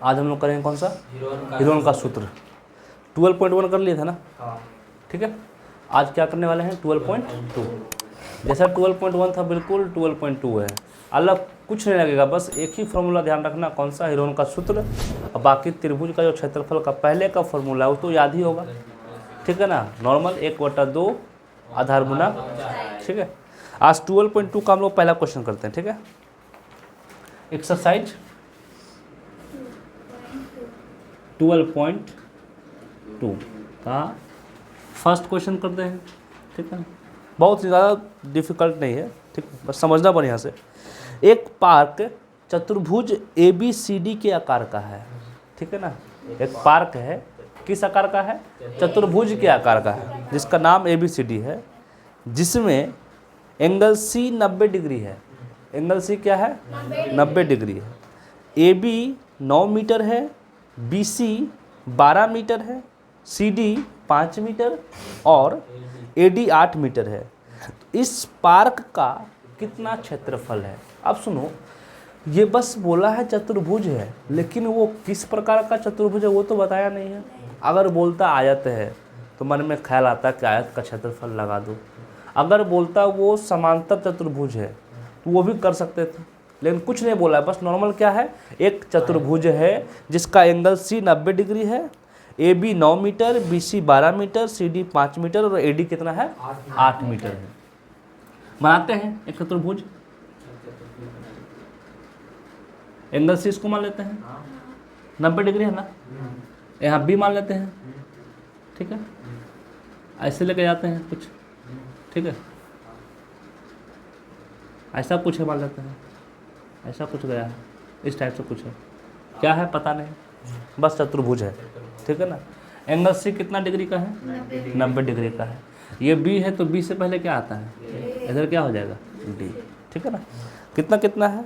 आज हम लोग करेंगे कौन सा, हीरोन का सूत्र। 12.1 कर लिए थे ना, ठीक है। आज क्या करने वाले हैं 12.2। जैसा 12.1 था बिल्कुल 12.2 है, अलग कुछ नहीं लगेगा, बस एक ही फॉर्मूला ध्यान रखना, कौन सा, हीरोन का सूत्र। और बाकी त्रिभुज का जो क्षेत्रफल का पहले का फॉर्मूला है वो तो याद ही होगा, ठीक है ना, नॉर्मल 1/2 आधार गुना, ठीक है। आज 12.2 का हम लोग पहला क्वेश्चन करते हैं, ठीक है। एक्सरसाइज 12.2 का फर्स्ट क्वेश्चन करते हैं, ठीक है। बहुत ज़्यादा डिफिकल्ट नहीं है, ठीक है, बस समझना बढ़िया से। एक पार्क चतुर्भुज ABCD के आकार का है, ठीक है ना। एक पार्क है, किस आकार का है, चतुर्भुज के आकार का है, जिसका नाम ABCD है, जिसमें एंगल C 90 डिग्री है। एंगल C क्या है, 90 डिग्री है। AB 9 मीटर है, BC 12 मीटर है, CD 5 मीटर और AD 8 मीटर है। इस पार्क का कितना क्षेत्रफल है। अब सुनो, ये बस बोला है चतुर्भुज है, लेकिन वो किस प्रकार का चतुर्भुज है वो तो बताया नहीं है। अगर बोलता आयत है तो मन में ख्याल आता है कि आयत का क्षेत्रफल लगा दो। अगर बोलता वो समांतर चतुर्भुज है तो वो भी कर सकते थे, लेकिन कुछ नहीं बोला है, बस नॉर्मल क्या है, एक चतुर्भुज है जिसका एंगल C 90 डिग्री है, AB 9 metre, BC 12 metre, CD 5 metre और AD कितना है, 8 मीटर है। बनाते हैं एक चतुर्भुज। एंगल C इसको मान लेते हैं 90 डिग्री है ना, यहाँ B मान लेते हैं, ठीक है। ऐसे लेके जाते हैं कुछ, ठीक है, ऐसा कुछ है मान लेते हैं, ऐसा कुछ गया है, इस टाइप से कुछ है, क्या है पता नहीं, बस चतुर्भुज है, ठीक है ना। एंगल C कितना डिग्री का है, 90 डिग्री का है। ये B है तो B से पहले क्या आता है, इधर क्या हो जाएगा D, ठीक है ना। कितना कितना है,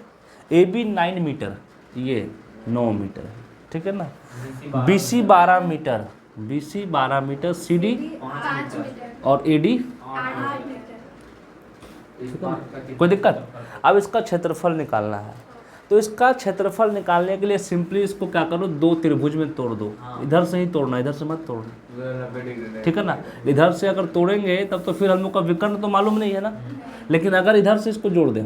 AB 9 मीटर, ये 9 मीटर है, ठीक है ना। BC 12 metre, BC 12 metre, CD और AD, ठीक है ना, कोई दिक्कत। अब इसका क्षेत्रफल निकालना है, तो इसका क्षेत्रफल निकालने के लिए सिंपली इसको क्या करो, दो त्रिभुज में तोड़ दो। इधर से ही तोड़ना, इधर से मत तोड़ना, ठीक है ना। इधर से अगर तोड़ेंगे तब तो फिर हम लोग का विकर्ण तो मालूम नहीं है ना, लेकिन अगर इधर से इसको जोड़ दें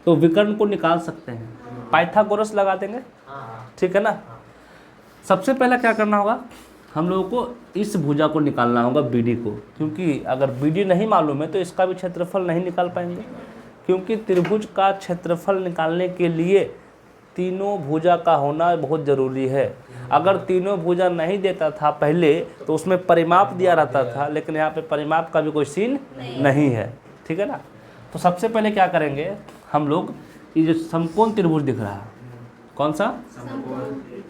तो विकर्ण को निकाल सकते हैं, पाइथागोरस लगा देंगे, ठीक है ना। सबसे पहला क्या करना होगा, हम लोगों को इस भुजा को निकालना होगा BD को, क्योंकि अगर BD नहीं मालूम है तो इसका भी क्षेत्रफल नहीं निकाल पाएंगे, क्योंकि त्रिभुज का क्षेत्रफल निकालने के लिए तीनों भुजा का होना बहुत ज़रूरी है। अगर तीनों भुजा नहीं देता था पहले तो उसमें परिमाप दिया रहता था, लेकिन यहाँ पे परिमाप का भी कोई सीन नहीं है, ठीक है ना। तो सबसे पहले क्या करेंगे हम लोग, ये जो समकोण त्रिभुज दिख रहा है, कौन सा,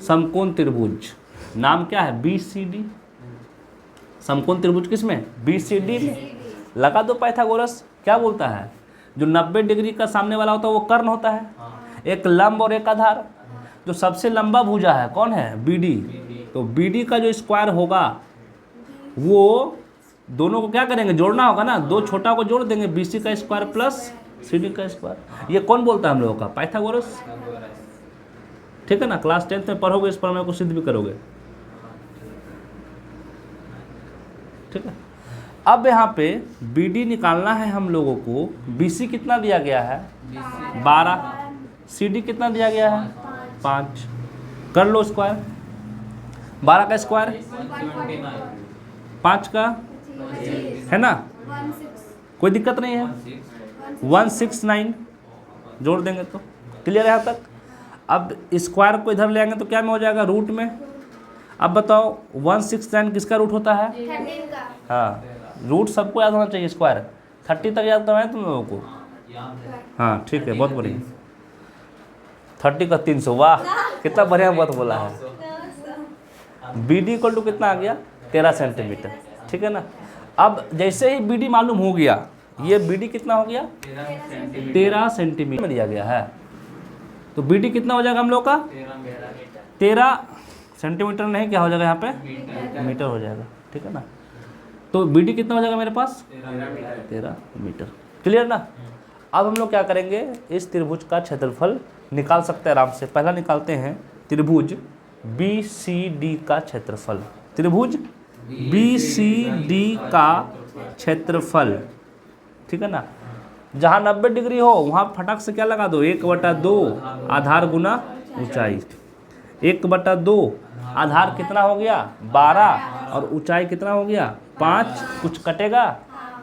समकोण त्रिभुज, नाम क्या है, BCD। समकोण त्रिभुज किसमें, BCD में। लगा दो पाइथागोरस। क्या बोलता है, जो 90 डिग्री का सामने वाला होता है वो कर्ण होता है, एक लंब और एक आधार। जो सबसे लंबा भुजा है कौन है, BD। तो BD का जो स्क्वायर होगा वो दोनों को क्या करेंगे, जोड़ना होगा ना, दो छोटा को जोड़ देंगे, BC का स्क्वायर प्लस CD का स्क्वायर। ये कौन बोलता है हम लोगों का, पाइथागोरस, ठीक है ना। क्लास 10th में पढ़ोगे, इस प्रमेय को सिद्ध भी करोगे, ठीक है। अब यहाँ पे BD निकालना है हम लोगों को। BC कितना दिया गया है, 12, CD कितना दिया गया है, 5, कर लो स्क्वायर, 12 का स्क्वायर 5 का है ना, कोई दिक्कत नहीं है, 169 जोड़ देंगे तो क्लियर है यहाँ तक। अब स्क्वायर को इधर ले आएंगे तो क्या में हो जाएगा, रूट में। अब बताओ 169 किसका रूट होता है, 13 का। हाँ, रूट सबको याद होना चाहिए, स्क्वायर 30 तक याद करवाएं तुम लोगों को, हाँ ठीक है, बहुत बढ़िया। 30 का 300, वाह कितना बढ़िया बात बोला है। BD इक्वल टू कितना आ गया, 13 सेंटीमीटर, ठीक है ना। अब जैसे ही BD मालूम हो गया, ये BD कितना हो गया, 13 सेंटीमीटर दिया गया है, तो BD कितना हो जाएगा हम लोग का, 13 सेंटीमीटर नहीं, क्या हो जाएगा यहाँ पे, मीटर हो जाएगा, ठीक है ना। तो BD कितना हो जाएगा मेरे पास, 13 मीटर, क्लियर ना। अब हम लोग क्या करेंगे, इस त्रिभुज का क्षेत्रफल निकाल सकते हैं आराम से। पहला निकालते हैं त्रिभुज BCD का क्षेत्रफल, त्रिभुज BCD का क्षेत्रफल, ठीक है ना। जहाँ 90 डिग्री हो वहाँ फटाक से क्या लगा दो, 1/2 आधार गुना ऊंचाई। 1/2 आधार कितना हो गया 12 और ऊंचाई कितना हो गया 5, कुछ कटेगा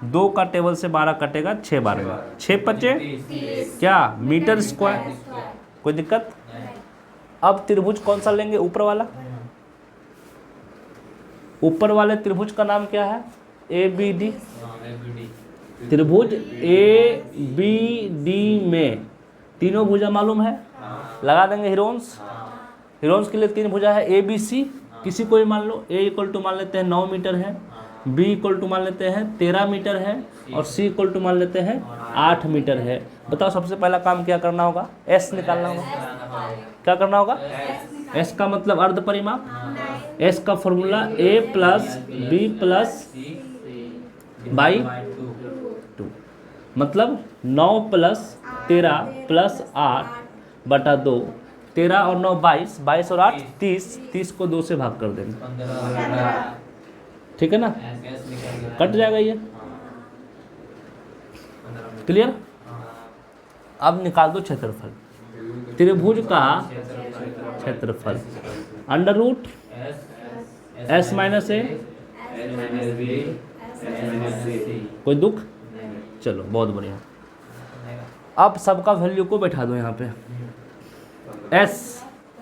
2 का टेबल से 12 कटेगा 6 बार में 6 बचे क्या मीटर स्क्वायर, कोई दिक्कत। अब त्रिभुज कौन सा लेंगे, ऊपर वाला। ऊपर वाले त्रिभुज का नाम क्या है, ABD। त्रिभुज ABD में तीनों भुजा मालूम है, लगा देंगे हीरोन्स। हीरोन्स के लिए 3 भुजा है ABC, किसी को भी मान लो। A = मान लेते हैं 9 मीटर है, B = मान लेते हैं 13 मीटर है और C = मान लेते हैं 8 मीटर है। बताओ सबसे पहला काम क्या करना होगा, S निकालना होगा। क्या करना होगा, S का मतलब अर्ध परिमाप। S का फॉर्मूला A + B + बाई 2, मतलब 9 + 13 + 8/2, 13 और 9 22, 22 और 8 30, 30 को 2 से भाग कर देंगे, ठीक है ना, कट जाएगा ये। क्लियर। अब निकाल दो क्षेत्रफल, त्रिभुज का क्षेत्रफल √ S - A, कोई दुख, चलो बहुत बढ़िया। अब सबका वैल्यू को बैठा दो यहाँ पे।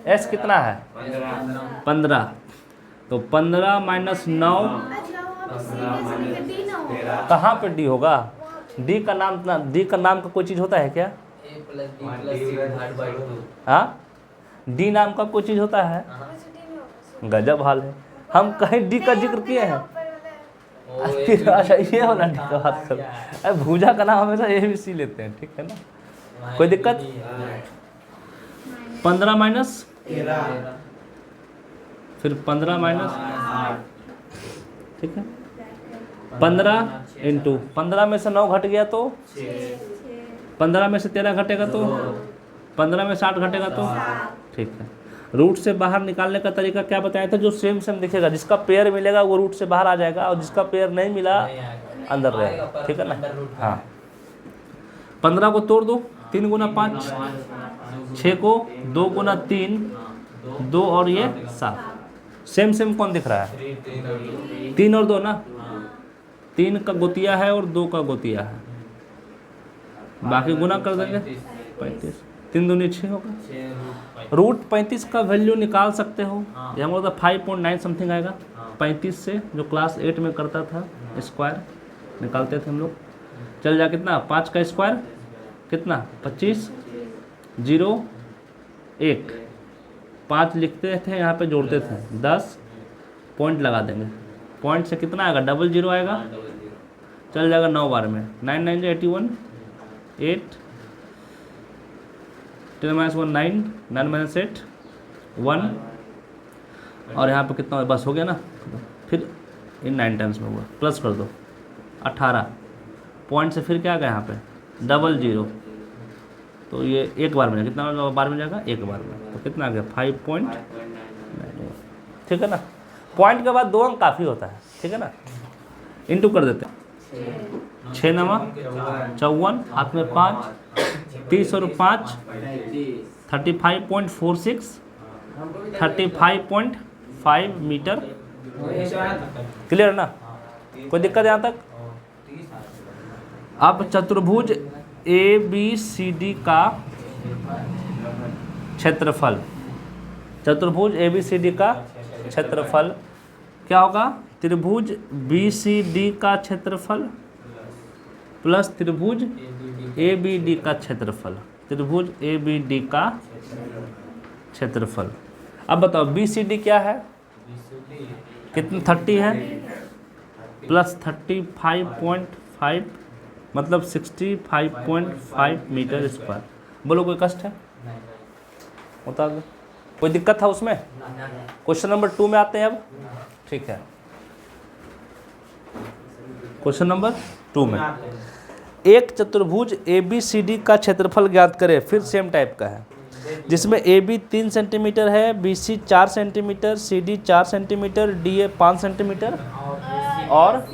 S कितना है 15, तो 15 - 9 कहाँ पे D होगा, D का नाम का कोई चीज़ होता है क्या, हाँ D नाम का कोई चीज़ होता है, गजब हाल है, हम कहीं D का जिक्र किए हैं। अच्छा ये वाला D का बात करो, भुजा का नाम हमेशा ABC लेते हैं, ठीक है ना, कोई दिक्कत। 15 माइनस फिर 15 माइनस, ठीक है, 15 × 15 में से 9 घट गया तो 15 में से 13 घटेगा तो 15 में से 8 घटेगा तो, ठीक है। रूट से बाहर निकालने का तरीका क्या बताया था, जो सेम दिखेगा, जिसका पेयर मिलेगा वो रूट से बाहर आ जाएगा और जिसका पेयर नहीं मिला अंदर रहेगा, ठीक है ना। हाँ 15 को तोड़ दो, 3 × 5 6 को 2 × 3 2 और ये 7, सेम कौन दिख रहा है, 3 और 2 ना, 3 का गोतिया है और 2 का गोतिया है, बाकी गुना कर देंगे 35, 3 दूनी 6 होगा। रूट 35 का वैल्यू निकाल सकते हो, ये हम लोग 5.9 समथिंग आएगा। 35 से जो क्लास 8 में करता था स्क्वायर निकालते थे हम लोग, चल जा कितना 5 का स्क्वायर कितना 25, 0 1 5 लिखते थे, यहाँ पे जोड़ते थे 10, पॉइंट लगा देंगे, पॉइंट से कितना आएगा 00 आएगा, चल जाएगा 9 बार में, 9 9 81, 8 10 - 1 9, 9 - 8 1, और यहाँ पे कितना हुआ, बस हो गया ना, फिर इन 9 टाइम्स में हुआ, प्लस कर दो 18, पॉइंट से फिर क्या आ गया यहाँ पे 00, तो ये एक बार में कितना बार में जाएगा, एक बार में, तो कितना आ गया 5.9, ठीक है ना। पॉइंट के बाद 2 अंक काफ़ी होता है, ठीक है ना, इंटू कर देते हैं, 6 9 54, हाथ में 5, 30 और 5 35.46, 35.5 मीटर, क्लियर ना, कोई दिक्कत यहाँ तक। अब चतुर्भुज ABCD का क्षेत्रफल, चतुर्भुज ABCD का क्षेत्रफल क्या होगा, त्रिभुज BCD का क्षेत्रफल प्लस त्रिभुज ABD का क्षेत्रफल, त्रिभुज ABD का क्षेत्रफल। अब बताओ BCD क्या है, कितनी 30 है प्लस 35.5 मतलब 65.5 मीटर स्क्वायर। बोलो कोई कष्ट है, बता दो, कोई दिक्कत था उसमें। क्वेश्चन नंबर 2 में आते हैं अब, ठीक है। क्वेश्चन नंबर 2 में एक चतुर्भुज ABCD का क्षेत्रफल ज्ञात करें, फिर सेम टाइप का है। जिसमें ए बी 3 सेंटीमीटर है, B C 4 centimetre, C D 4 centimetre, D A 5 centimetre और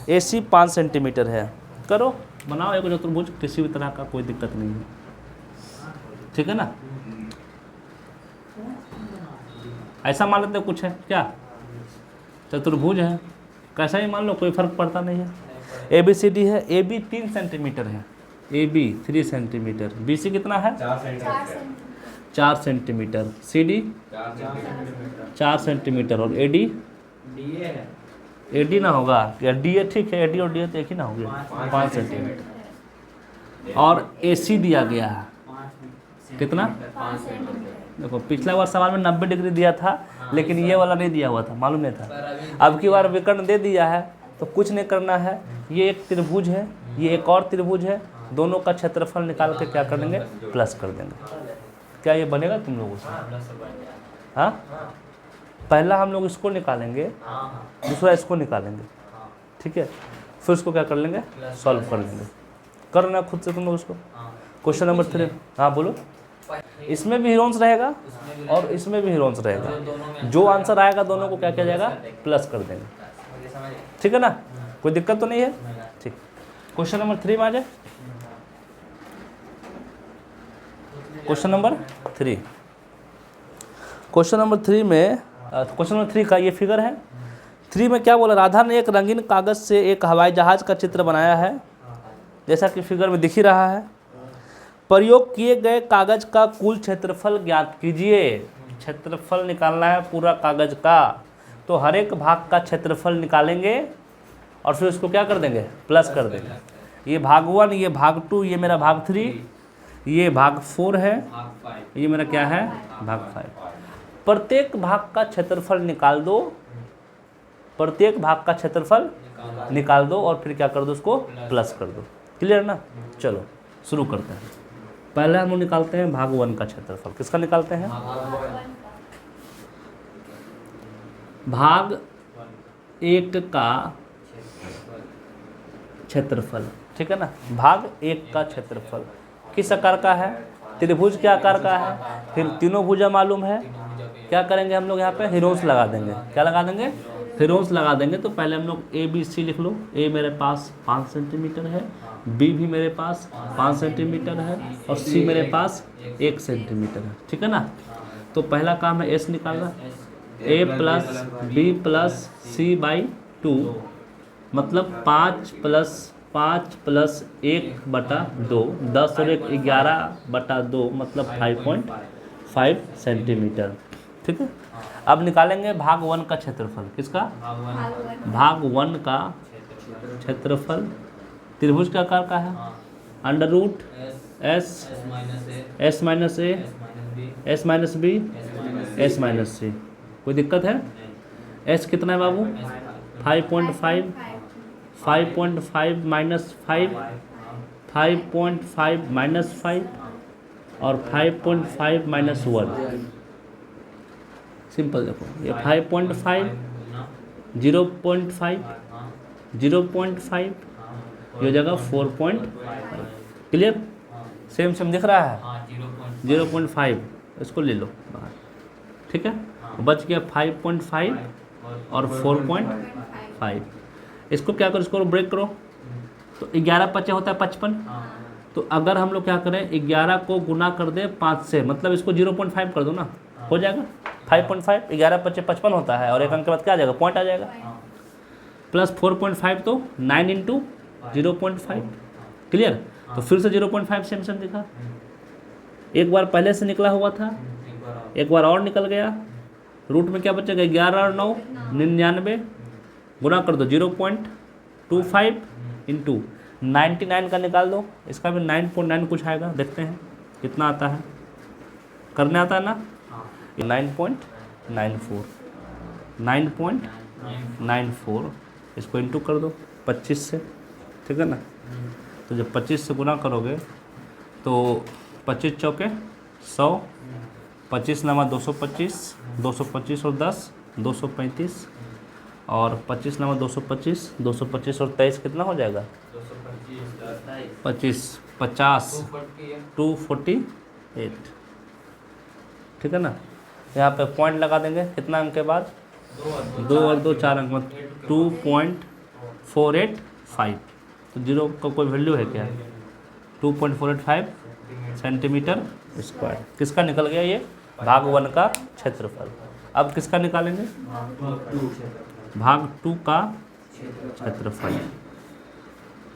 ए सी 5 सेंटीमीटर है। करो, बनाओ एक चतुर्भुज, किसी भी तरह का कोई दिक्कत नहीं है, ठीक है ना। ऐसा मान लेते कुछ है क्या, चतुर्भुज है, कैसा ही मान लो, कोई फर्क पड़ता नहीं है। ए बी सी डी है, ए बी 3 सेंटीमीटर है, A B 3 centimetre, B C कितना है 4 सेंटीमीटर, सी डी 4 सेंटीमीटर और ए डी ना होगा क्या, डी ए ठीक है, ए डी और डी ए तो एक ही ना हो गया 5 सेंटीमीटर। और ए सी दिया गया है कितना, देखो पिछला बार सवाल में 90 डिग्री दिया था, लेकिन ये वाला नहीं दिया हुआ था, मालूम नहीं था। अब की बार विकर्ण दे दिया है तो कुछ नहीं करना है, ये एक त्रिभुज है, ये एक और त्रिभुज है, दोनों का क्षेत्रफल निकाल के क्या कर देंगे, प्लस कर देंगे। क्या ये बनेगा तुम लोगों से? हाँ, पहला हम लोग इसको निकालेंगे, दूसरा इसको निकालेंगे, ठीक है, फिर उसको क्या कर लेंगे, सॉल्व कर लेंगे। करना खुद से तुम लोग उसको। क्वेश्चन नंबर 3, हाँ बोलो। इसमें भी हीरोन्स रहेगा और इसमें भी हीरोन्स रहेगा, जो आंसर आएगा दोनों को क्या किया जाएगा, प्लस कर देंगे, ठीक है ना, कोई दिक्कत तो नहीं है, ठीक। क्वेश्चन नंबर 3 में आ जाए। क्वेश्चन नंबर 3, क्वेश्चन नंबर 3 में, क्वेश्चन नंबर 3 का ये फिगर है। 3 में क्या बोला, राधा ने एक रंगीन कागज से एक हवाई जहाज का चित्र बनाया है, जैसा कि फिगर में दिख ही रहा है। प्रयोग किए गए कागज का कुल क्षेत्रफल ज्ञात कीजिए। क्षेत्रफल निकालना है पूरा कागज का, तो हर एक भाग का क्षेत्रफल निकालेंगे और फिर उसको क्या कर देंगे, प्लस कर देंगे। ये भाग 1, ये भाग 2, ये मेरा भाग 3, ये भाग 4 है, ये मेरा क्या है, भाग 5। प्रत्येक भाग का क्षेत्रफल निकाल दो, प्रत्येक भाग का क्षेत्रफल निकाल दो और फिर क्या कर दो, उसको प्लस कर दो। क्लियर ना, चलो शुरू करते हैं। पहले हम लोग निकालते हैं भाग 1 का क्षेत्रफल। किसका निकालते हैं, भाग 1 का क्षेत्रफल, ठीक है ना। भाग 1 का क्षेत्रफल किस आकार का है, त्रिभुज के आकार का है। फिर तीनों भुजा मालूम है, क्या करेंगे हम लोग यहाँ पे, हीरोन्स लगा देंगे। क्या लगा देंगे, हीरोन्स लगा देंगे। तो पहले हम लोग ए बी सी लिख लो। ए मेरे पास 5 सेंटीमीटर है, बी भी मेरे पास 5 सेंटीमीटर है और सी मेरे पास 1 सेंटीमीटर है, ठीक है ना। तो पहला काम है एस निकालना, A plus B plus C by 2, मतलब 5 प्लस 1/2, 10 और 1 11/2, मतलब 5.5 सेंटीमीटर, ठीक है। अब निकालेंगे भाग 1 का क्षेत्रफल। किसका, भाग 1 का क्षेत्रफल त्रिभुज के आकार का है, under root S minus A, S minus B, S minus C. कोई दिक्कत है, एस कितना है बाबू, 5.5, 5.5 माइनस 5, 5.5 माइनस 5 और 5.5 माइनस 1। सिंपल देखो, ये 5.5, 0.5, 0.5, ये जगह 4.5। क्लियर, सेम दिख रहा है, 0.5 इसको ले लो बाहर, ठीक है। बच गया 5.5 और 4.5। इसको क्या करो, इसको ब्रेक करो, तो 11 5 होता है 55। तो अगर हम लोग क्या करें, 11 को गुना कर दे 5 से, मतलब इसको 0.5 कर दो ना, हो जाएगा 5.5। 11 5 55 होता है और एक अंक के बाद क्या आ जाएगा, पॉइंट आ जाएगा, प्लस 4.5 तो 9 इंटू 0.5। क्लियर, तो फिर से 0.5 सेम दिखा। एक बार पहले से निकला हुआ था, एक बार और निकल गया। रूट में क्या बचेगा, 11 और 9 99, गुना कर दो 0.25 इंटू 99 का निकाल दो, इसका भी 9.9 कुछ आएगा, देखते हैं कितना आता है, करने आता है ना, 9.94, 9.94। इसको इंटू कर दो 25 से, ठीक है ना। तो जब 25 से गुना करोगे तो 25 चौके 100, 25 नामा 225, 225 और 10 235, और 25 नामा 225, 225 और 23 कितना हो जाएगा, 25 50 248। ठीक है ना। यहाँ पे पॉइंट लगा देंगे, कितना अंक के बाद, 2 और 2 4 अंक, मतलब 2.485। तो जीरो का कोई वैल्यू है क्या, 2.485 सेंटीमीटर स्क्वायर। किसका निकल गया ये, भाग 1 का क्षेत्रफल। अब किसका निकालेंगे, भाग 2 का क्षेत्रफल।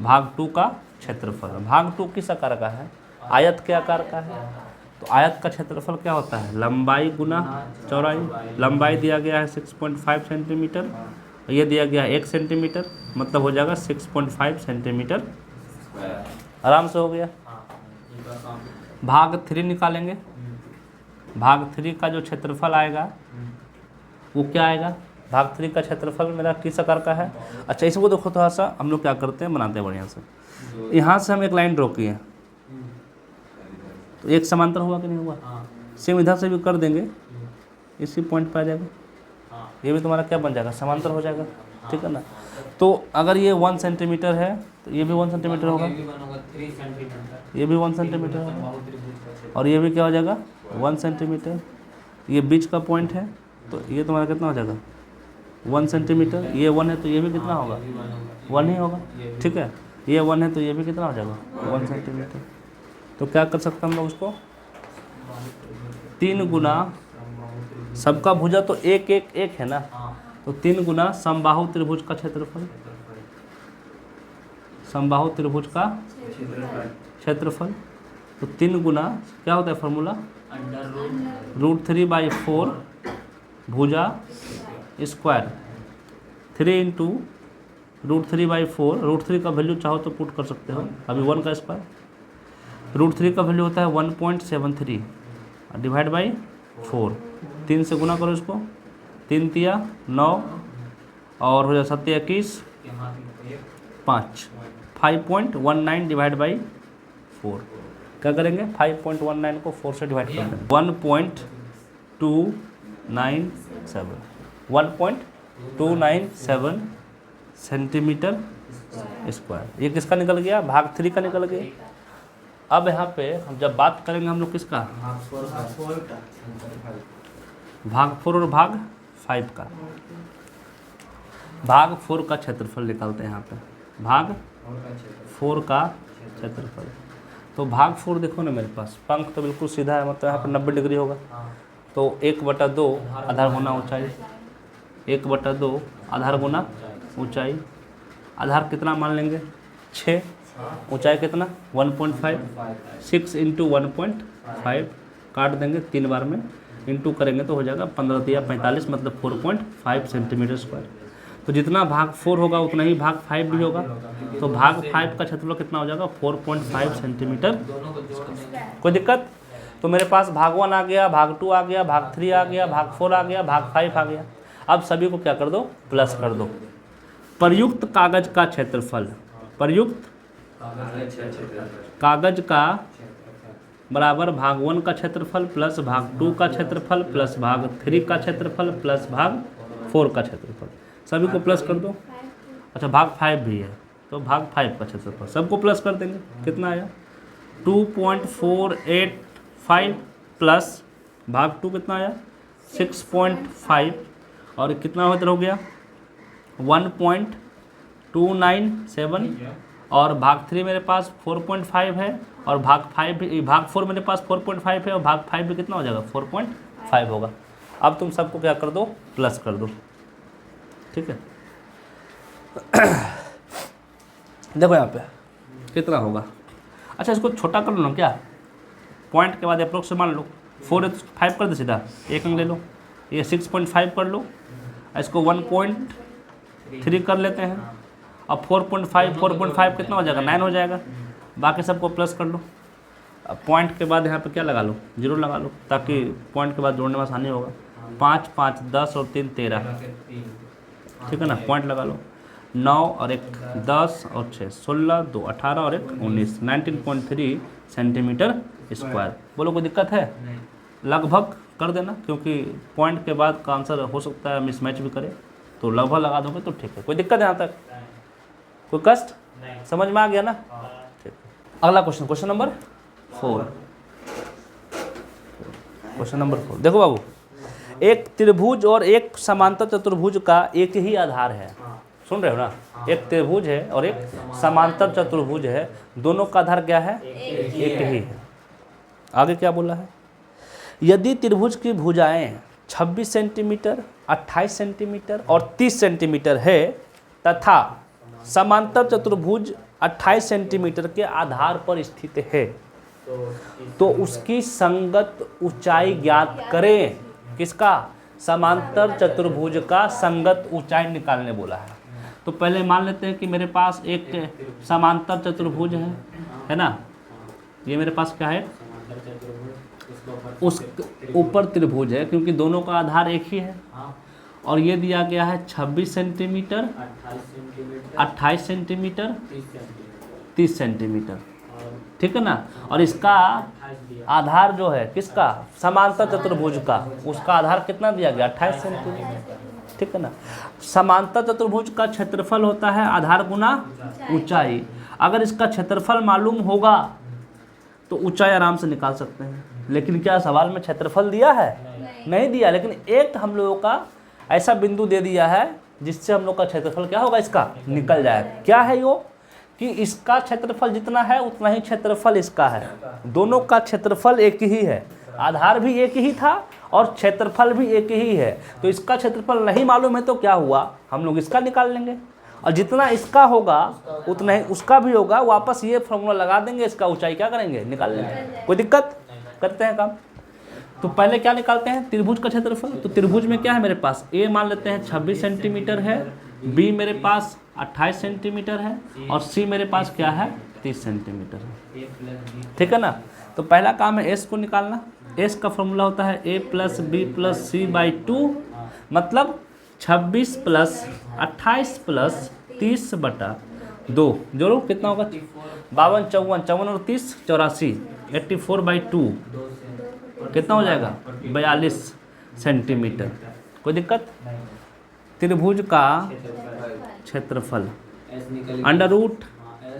भाग 2 का क्षेत्रफल, भाग 2 किस आकार का है, आयत के आकार का है। तो आयत का क्षेत्रफल क्या होता है, लंबाई गुना चौड़ाई। लंबाई दिया गया है 6.5 सेंटीमीटर, ये दिया गया है 1 सेंटीमीटर, मतलब हो जाएगा 6.5 सेंटीमीटर। आराम से हो गया। भाग 3 निकालेंगे। भाग 3 का जो क्षेत्रफल आएगा वो क्या आएगा, भाग 3 का क्षेत्रफल मेरा किस आकार का है। अच्छा इसको देखो थोड़ा सा, हम लोग क्या करते हैं, बनाते हैं बढ़िया से। यहाँ से हम एक लाइन ड्रॉ किए, तो एक समांतर हुआ कि नहीं हुआ, सेम इधर से भी कर देंगे, इसी पॉइंट पर आ जाएगा, ये भी तुम्हारा क्या बन जाएगा, समांतर हो जाएगा, ठीक है ना। तो अगर ये 1 सेंटीमीटर है तो ये भी 1 सेंटीमीटर होगा, ये भी 1 सेंटीमीटर होगा, और ये भी क्या हो जाएगा 1 सेंटीमीटर। ये बीच का पॉइंट है, तो ये तुम्हारा कितना हो जाएगा 1 सेंटीमीटर। ये 1 है तो ये भी कितना होगा 1 ही होगा, ठीक है। ये 1 है तो ये भी कितना हो जाएगा 1 सेंटीमीटर। तो क्या कर सकते हैं हम लोग उसको, 3 गुना, सबका भुजा तो 1 1 1 है ना, तो 3 गुना समबाहु त्रिभुज का क्षेत्रफल। समबाहु त्रिभुज का क्षेत्रफल, तो 3 गुना क्या होता है फॉर्मूला, √3/4 भुजा स्क्वायर, 3 इंटू √3/4। √3 का वैल्यू चाहो तो पुट कर सकते हो, अभी 1 का स्क्वायर, √3 का वैल्यू होता है 1.73 डिवाइड बाई 4। 3 से गुना करो इसको, 3 तिया 9 और हो जाए 7 21 5, 5.19 डिवाइड बाई 4। क्या करेंगे, 5.19 को 4 से डिवाइड कर देंगे, 1.297 सेंटीमीटर स्क्वायर। ये किसका निकल गया, भाग 3 का निकल गया। अब यहाँ पे हम जब बात करेंगे हम लोग किसका, भाग 4 और भाग 5 का। भाग 4 का क्षेत्रफल निकालते हैं यहाँ पे, भाग 4 का क्षेत्रफल। तो भाग 4 देखो ना मेरे पास, पंख तो बिल्कुल सीधा है, मतलब यहाँ पर 90 डिग्री होगा, तो 1/2 आधार गुना ऊंचाई, 1/2 आधार गुना ऊंचाई। आधार कितना मान लेंगे 6, ऊंचाई कितना 1.5, 6 इंटू 1.5 काट देंगे 3 बार में, इंटू करेंगे तो हो जाएगा 15 या 45, मतलब 4.5 सेंटीमीटर स्क्वायर। तो जितना भाग 4 होगा उतना ही भाग 5 भी होगा, तो भाग 5 का क्षेत्रफल कितना हो जाएगा 4.5 सेंटीमीटर। कोई दिक्कत, तो मेरे पास भाग 1 आ गया, भाग 2 आ गया, भाग 3 आ गया, भाग 4 आ गया, भाग 5 आ गया। अब सभी को क्या कर दो, प्लस कर दो। प्रयुक्त कागज का क्षेत्रफल, प्रयुक्त कागज का बराबर भाग 1 का क्षेत्रफल प्लस भाग 2 का क्षेत्रफल प्लस भाग 3 का क्षेत्रफल प्लस भाग 4 का क्षेत्रफल, सभी को प्लस कर दो। अच्छा भाग 5 भी है, तो भाग 5 का क्षेत्रफल सबको प्लस कर देंगे, कितना आया 2.485 प्लस भाग 2 कितना आया 6.5, और कितना उधर हो गया 1.297, और भाग 3 मेरे पास 4.5 है, और भाग 4 मेरे पास 4.5 है, और भाग 5 भी कितना हो जाएगा 4.5 होगा। अब तुम सबको क्या कर दो, प्लस कर दो, ठीक है। देखो यहाँ पे कितना होगा। अच्छा इसको छोटा कर लो ना, क्या पॉइंट के बाद अप्रोक्स मान लो, 4 है तो 5 कर दो सीधा, एक अंक ले लो, ये 6.5 कर लो, इसको 1.3 कर लेते हैं, अब 4.5 कितना हो जाएगा 9 हो जाएगा। बाकी सबको प्लस कर लो। अब पॉइंट के बाद यहाँ पे क्या लगा लो, 0 लगा लो, ताकि पॉइंट के बाद जोड़ने में आसानी होगा। 5 5 10 और 3 13, ठीक है ना, पॉइंट लगा लो। 9 और 1 10 और 6 16, 2 18 और 1 19, 19.3 सेंटीमीटर स्क्वायर। बोलो कोई दिक्कत है, लगभग कर देना, क्योंकि पॉइंट के बाद का आंसर हो सकता है मिसमैच भी करे, तो लगभग लगा दोगे तो ठीक है। कोई दिक्कत है यहाँ तक, कोई कष्ट, समझ में आ गया ना, ठीक। अगला question, question number 4। Question number 4 देखो बाबू, एक त्रिभुज और एक समांतर चतुर्भुज का एक ही आधार है। सुन रहे हो ना, एक त्रिभुज है और एक समांतर चतुर्भुज है, दोनों का आधार क्या है? एक ही है। आगे क्या बोला है? यदि त्रिभुज की भुजाएं 26 सेंटीमीटर, 28 सेंटीमीटर और 30 सेंटीमीटर है तथा समांतर चतुर्भुज 28 सेंटीमीटर के आधार पर स्थित है तो उसकी संगत ऊंचाई ज्ञात करें। किसका? समांतर चतुर्भुज का संगत ऊंचाई निकालने बोला है। तो पहले मान लेते हैं कि मेरे पास एक समांतर चतुर्भुज है ना, ये मेरे पास क्या है? उस ऊपर त्रिभुज है क्योंकि दोनों का आधार एक ही है, और ये दिया गया है 26 सेंटीमीटर, 28 सेंटीमीटर, 30 सेंटीमीटर, ठीक है ना। और इसका आधार जो है किसका? समांतर चतुर्भुज का, उसका आधार कितना दिया गया? 28 सेंटीमीटर, ठीक है ना। समांतर चतुर्भुज का क्षेत्रफल होता है आधार गुना ऊंचाई। अगर इसका क्षेत्रफल मालूम होगा तो ऊंचाई आराम से निकाल सकते हैं, लेकिन क्या सवाल में क्षेत्रफल दिया है? नहीं दिया, लेकिन एक हम लोगों का ऐसा बिंदु दे दिया है जिससे हम लोग का क्षेत्रफल क्या होगा? इसका निकल जाएगा। क्या है यो? कि इसका क्षेत्रफल जितना है उतना ही क्षेत्रफल इसका है, दोनों का क्षेत्रफल एक ही है, आधार भी एक ही था और क्षेत्रफल भी एक ही है। तो इसका क्षेत्रफल नहीं मालूम है तो क्या हुआ? हम लोग इसका निकाल लेंगे, और जितना इसका होगा उतना ही उसका भी होगा, वापस ये फॉर्मूला लगा देंगे, इसका ऊंचाई क्या करेंगे? निकाल लेंगे। कोई दिक्कत? करते हैं काम। तो पहले क्या निकालते हैं? त्रिभुज का क्षेत्रफल। तो त्रिभुज में क्या है मेरे पास? ए मान लेते हैं 26 सेंटीमीटर है, बी मेरे पास 28 सेंटीमीटर है, और सी मेरे पास क्या है? 30 सेंटीमीटर है, ठीक है ना। तो पहला काम है एस को निकालना। एस का फॉर्मूला होता है A plus B plus C by 2, मतलब 26 प्लस 28 प्लस 30 बटा 2, जोड़ो कितना होगा? 52, 54, 54 और 30 84, 84/2 कितना हो जाएगा? 42 सेंटीमीटर। कोई दिक्कत? त्रिभुज का क्षेत्रफल under root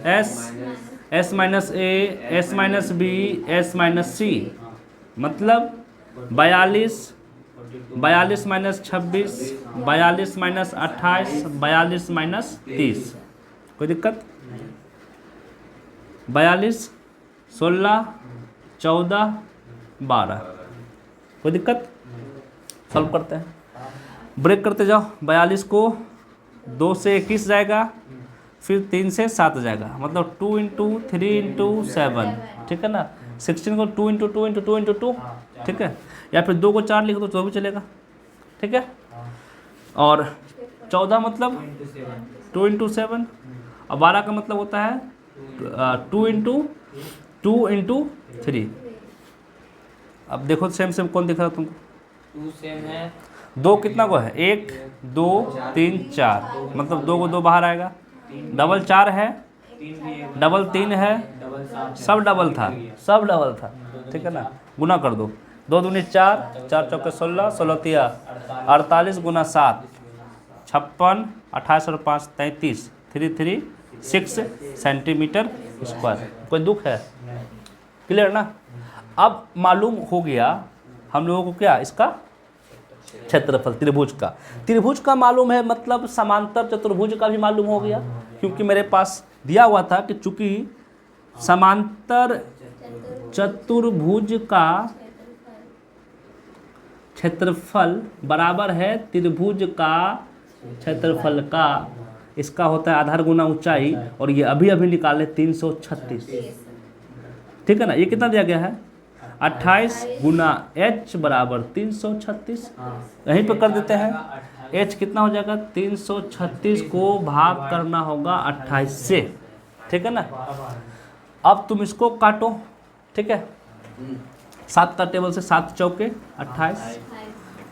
S minus A, S minus B, S minus C, मतलब 42 माइनस 26, 42 माइनस 28, 42 माइनस 30। कोई दिक्कत? 42, 16, 14, 12। कोई दिक्कत? सॉल्व करते हैं, ब्रेक करते जाओ। 42 को 2 से 21 जाएगा, फिर 3 से 7 जाएगा, मतलब 2 इंटू 3 इंटू 7, ठीक है ना। 16 को 2 इंटू 2 इंटू 2 इंटू 2, ठीक है, या फिर 2 को 4 लिखो तो भी चलेगा, ठीक है। और 14 मतलब 2 इंटू 7, और 12 का मतलब होता है 2 इंटू 3। अब देखो सेम सेम कौन दिख रहा है तुमको? 2 सेम है। 2 कितना को है? 1 2 3 4, मतलब 2 को 2 बाहर आएगा। डबल 4 है, डबल 3 है, सब डबल था, सब डबल था, ठीक है ना। गुना कर दो, 2 दूनी 4, 4 चौके 16, 16 तिया 48 गुना 7 56, 28 और 5 33, 336 सेंटीमीटर स्क्वायर। कोई दुख है? क्लियर ना। अब मालूम हो गया हम लोगों को क्या? इसका क्षेत्रफल त्रिभुज का। त्रिभुज का मालूम है, मतलब समांतर चतुर्भुज का भी मालूम हो गया, क्योंकि मेरे पास दिया हुआ था कि चूंकि समांतर चतुर्भुज का क्षेत्रफल बराबर है त्रिभुज का क्षेत्रफल का, इसका होता है आधार गुना ऊंचाई, और ये अभी अभी निकाले 336, ठीक है ना। ये कितना दिया गया है? 28 गुना h बराबर 336, यहीं पे कर देते हैं। h कितना हो जाएगा? 336 को भाग करना होगा 28 से, ठीक है ना। अब तुम इसको काटो, ठीक है। 7 का टेबल से 7 चौके 28,